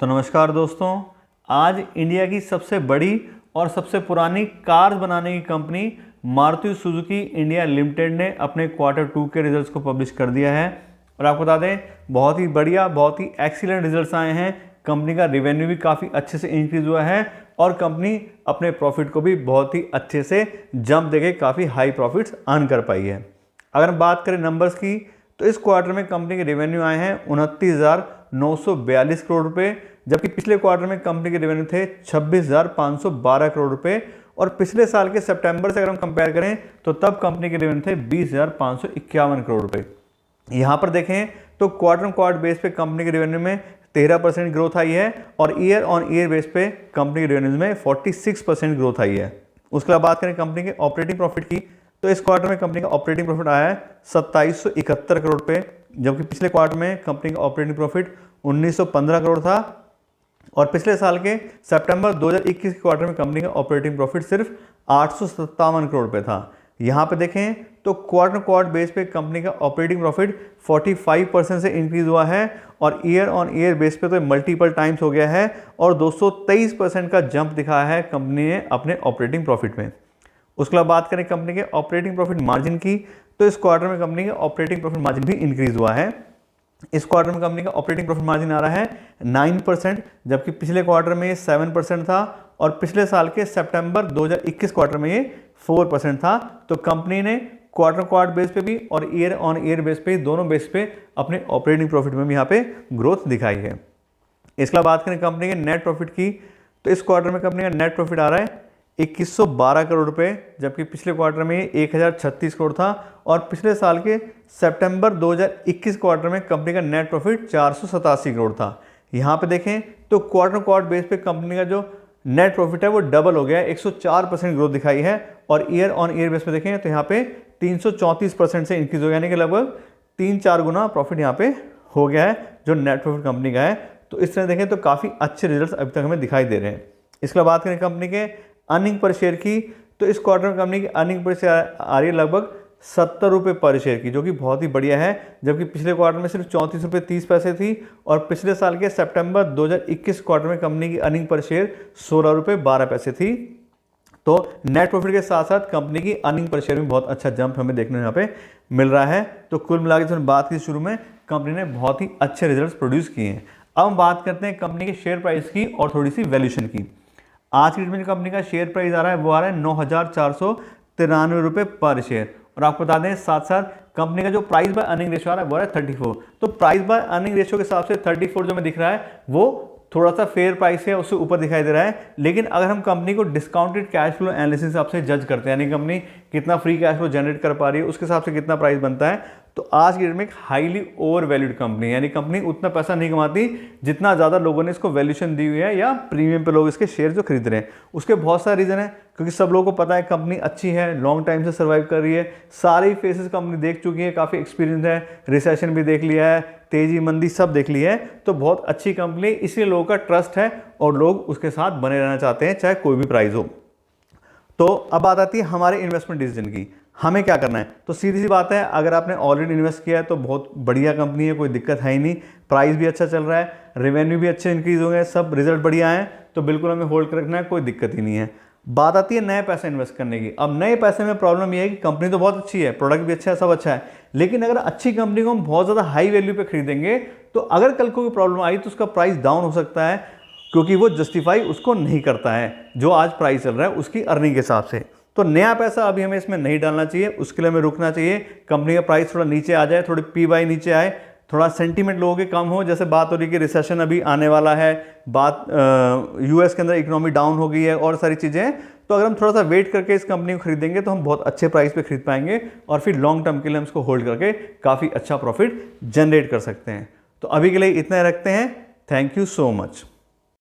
तो नमस्कार दोस्तों, आज इंडिया की सबसे बड़ी और सबसे पुरानी कार बनाने की company Maruti Suzuki India limited ने अपने Q2 के रिजल्ट्स को पब्लिश कर दिया है। और आपको बता दें, बहुत ही बढ़िया, बहुत ही एक्सीलेंट रिजल्ट्स आए हैं। कंपनी का रेवेन्यू भी काफ़ी अच्छे से इंक्रीज हुआ है और कंपनी अपने प्रॉफिट को भी बहुत ही अच्छे से जंप देके काफ़ी हाई प्रॉफिट्स अर्न कर पाई है। अगर हम बात करें नंबर्स की, तो इस क्वार्टर में कंपनी के रेवेन्यू आए हैं 29,942 करोड़ रुपए, जबकि पिछले क्वार्टर में कंपनी के रेवेन्यू थे 26,512 करोड़ रुपए। और पिछले साल के सितंबर से अगर हम कंपेयर करें तो तब कंपनी के रेवेन्यू थे 20,551 करोड़ रुपए। यहाँ पर देखें तो क्वार्टर ऑन क्वार्टर बेस पे कंपनी के रेवेन्यू में 13% ग्रोथ आई है और ईयर ऑन ईयर बेस पे कंपनी के रेवेन्यूज में 46% ग्रोथ आई है। उसके बाद बात करें कंपनी के ऑपरेटिंग प्रॉफिट की, तो इस क्वार्टर में कंपनी का ऑपरेटिंग प्रॉफिट आया है 2771 करोड़ रुपए, जबकि पिछले क्वार्टर में कंपनी का ऑपरेटिंग प्रॉफिट 1915 करोड़ था। और पिछले साल के सितंबर 2021 के क्वार्टर में कंपनी का ऑपरेटिंग प्रॉफिट सिर्फ 857 करोड़ रुपए था। यहाँ पे देखें तो क्वार्टर बेस पे कंपनी का ऑपरेटिंग प्रॉफिट 45% से इंक्रीज हुआ है और ईयर ऑन ईयर बेस पे तो मल्टीपल टाइम्स हो गया है और 223% का जंप दिखाया है कंपनी ने अपने ऑपरेटिंग प्रॉफिट में। उसके बाद बात करें कंपनी के ऑपरेटिंग प्रॉफिट मार्जिन की, तो इस क्वार्टर में कंपनी का ऑपरेटिंग प्रॉफिट मार्जिन भी इंक्रीज हुआ है। इस क्वार्टर में कंपनी का ऑपरेटिंग प्रॉफिट मार्जिन आ रहा है 9%, जबकि पिछले क्वार्टर में ये 7% था और पिछले साल के सितंबर 2021 क्वार्टर में ये 4% था। तो कंपनी ने क्वार्टर बेस पे भी और ईयर ऑन ईयर बेस पे, दोनों बेस पे अपने ऑपरेटिंग प्रॉफिट में भी यहाँ पे ग्रोथ दिखाई है। इसके बाद बात करें कंपनी के नेट प्रॉफिट की, तो इस क्वार्टर में कंपनी का नेट प्रॉफिट आ रहा है 2112 करोड़ रुपए, जबकि पिछले क्वार्टर में 1036 करोड़ था और पिछले साल के सितंबर 2021 क्वार्टर में कंपनी का नेट प्रॉफिट 487 करोड़ था। यहाँ पे देखें तो क्वार्टर बेस पे कंपनी का जो नेट प्रॉफिट है वो डबल हो गया है, 104% ग्रोथ दिखाई है और ईयर ऑन ईयर बेस पे देखें तो यहाँ पे 334% से इंक्रीज हो गया, यानी कि लगभग 3-4 गुना प्रॉफिट यहाँ पे हो गया है जो नेट प्रॉफिट कंपनी का है। तो इस तरह देखें तो काफ़ी अच्छे रिजल्ट्स अभी तक हमें दिखाई दे रहे हैं। इसके बाद बात करें कंपनी के अर्निंग पर शेयर की, तो इस क्वार्टर में कंपनी की अर्निंग पर शेयर आ रही है लगभग 70 रुपये पर शेयर की, जो कि बहुत ही बढ़िया है, जबकि पिछले क्वार्टर में सिर्फ 34 रुपये 30 पैसे थी और पिछले साल के सितंबर 2021 क्वार्टर में कंपनी की अर्निंग पर शेयर 16 रुपये 12 पैसे थी। तो नेट प्रॉफिट के साथ साथ कंपनी की अर्निंग पर शेयर में बहुत अच्छा जंप हमें देखने यहाँ पे मिल रहा है। तो कुल मिलाकर जो बात की शुरू में, कंपनी ने बहुत ही अच्छे रिजल्ट प्रोड्यूस किए हैं। अब हम बात करते हैं कंपनी के शेयर प्राइस की और थोड़ी सी वैल्यूएशन की। आज की डेट में जो कंपनी का शेयर प्राइस आ रहा है वो आ रहा है 9,493 रुपये पर शेयर। और आपको बता दें साथ साथ कंपनी का जो प्राइस बाय अर्निंग रेशियो आ रहा है वो है 34। तो प्राइस बाय अर्निंग रेशियो के हिसाब से 34 जो हमें दिख रहा है वो थोड़ा सा फेयर प्राइस है, उससे ऊपर दिखाई दे रहा है। लेकिन अगर हम कंपनी को डिस्काउंटेड कैश फ्लो एनालिसिस हिसाब से जज करते हैं, यानी कंपनी कितना फ्री कैश फ्लो जनरेट कर पा रही है, उसके हिसाब से कितना प्राइस बनता है, तो आज की डेट में एक हाईली ओवर वैल्यूड कंपनी है। यानी कंपनी उतना पैसा नहीं कमाती जितना ज़्यादा लोगों ने इसको वैल्यूएशन दी हुई है या प्रीमियम पे लोग इसके शेयर जो खरीद रहे हैं। उसके बहुत सारे रीज़न है, क्योंकि सब लोगों को पता है कंपनी अच्छी है, लॉन्ग टाइम से सर्वाइव कर रही है, सारी फेसेस कंपनी देख चुकी है, काफ़ी एक्सपीरियंस है, रिसेशन भी देख लिया है, तेजी मंदी सब देख ली है। तो बहुत अच्छी कंपनी, इसलिए लोगों का ट्रस्ट है और लोग उसके साथ बने रहना चाहते हैं चाहे कोई भी प्राइस हो। तो अब बात आती है हमारे इन्वेस्टमेंट डिसीजन की, हमें क्या करना है। तो सीधी सी बात है, अगर आपने ऑलरेडी इन्वेस्ट किया है तो बहुत बढ़िया कंपनी है, कोई दिक्कत है ही नहीं, प्राइस भी अच्छा चल रहा है, रेवेन्यू भी अच्छे इंक्रीज हो गए, सब रिजल्ट बढ़िया हैं, तो बिल्कुल हमें होल्ड कर रखना है, कोई दिक्कत ही नहीं है। बात आती है नए पैसे इन्वेस्ट करने की। अब नए पैसे में प्रॉब्लम यह है कि कंपनी तो बहुत अच्छी है, प्रोडक्ट भी अच्छा है, सब अच्छा है, लेकिन अगर अच्छी कंपनी को हम बहुत ज़्यादा हाई वैल्यू पे खरीदेंगे तो अगर कल को कोई प्रॉब्लम आई तो उसका प्राइस डाउन हो सकता है, क्योंकि वो जस्टिफाई उसको नहीं करता है जो आज प्राइस चल रहा है उसकी अर्निंग के हिसाब से। तो नया पैसा अभी हमें इसमें नहीं डालना चाहिए, उसके लिए हमें रुकना चाहिए, कंपनी का प्राइस थोड़ा नीचे आ जाए, थोड़ी पी बाई नीचे आए, थोड़ा सेंटीमेंट लोगों के कम हो, जैसे बात हो रही है कि रिसेशन अभी आने वाला है, बात यूएस के अंदर इकोनॉमी डाउन हो गई है और सारी चीज़ें हैं। तो अगर हम थोड़ा सा वेट करके इस कंपनी को खरीदेंगे तो हम बहुत अच्छे प्राइस पे खरीद पाएंगे और फिर लॉन्ग टर्म के लिए हम इसको होल्ड करके काफ़ी अच्छा प्रॉफिट जनरेट कर सकते हैं। तो अभी के लिए इतना रखते हैं। Thank you so much.